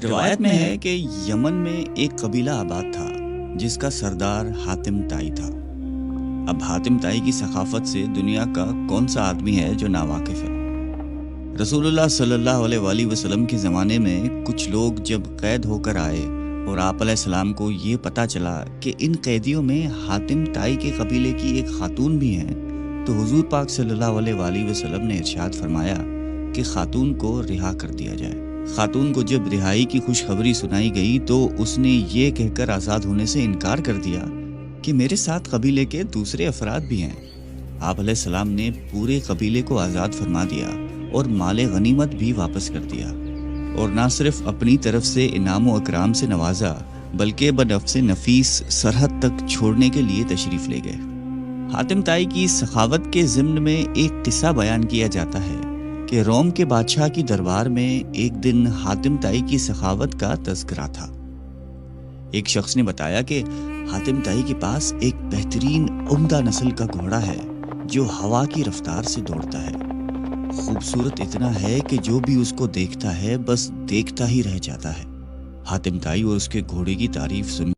روایت میں ہے کہ یمن میں ایک قبیلہ آباد تھا جس کا سردار حاتم طائی تھا۔ اب حاتم طائی کی ثقافت سے دنیا کا کون سا آدمی ہے جو ناواقف ہے؟ رسول اللہ صلی اللہ علیہ وآلہ وسلم کے زمانے میں کچھ لوگ جب قید ہو کر آئے اور آپ علیہ السلام کو یہ پتہ چلا کہ ان قیدیوں میں حاتم طائی کے قبیلے کی ایک خاتون بھی ہیں، تو حضور پاک صلی اللہ علیہ وآلہ وسلم نے ارشاد فرمایا کہ خاتون کو رہا کر دیا جائے۔ خاتون کو جب رہائی کی خوشخبری سنائی گئی تو اس نے یہ کہہ کر آزاد ہونے سے انکار کر دیا کہ میرے ساتھ قبیلے کے دوسرے افراد بھی ہیں۔ آپ علیہ السلام نے پورے قبیلے کو آزاد فرما دیا اور مال غنیمت بھی واپس کر دیا، اور نہ صرف اپنی طرف سے انعام و اکرام سے نوازا بلکہ بنفس نفیس سرحد تک چھوڑنے کے لیے تشریف لے گئے۔ حاتم طائی کی سخاوت کے ضمن میں ایک قصہ بیان کیا جاتا ہے کہ روم کے بادشاہ کی دربار میں ایک دن حاتم طائی کی سخاوت کا تذکرہ تھا۔ ایک شخص نے بتایا کہ حاتم طائی کے پاس ایک بہترین عمدہ نسل کا گھوڑا ہے جو ہوا کی رفتار سے دوڑتا ہے، خوبصورت اتنا ہے کہ جو بھی اس کو دیکھتا ہے بس دیکھتا ہی رہ جاتا ہے۔ حاتم طائی اور اس کے گھوڑے کی تعریف سن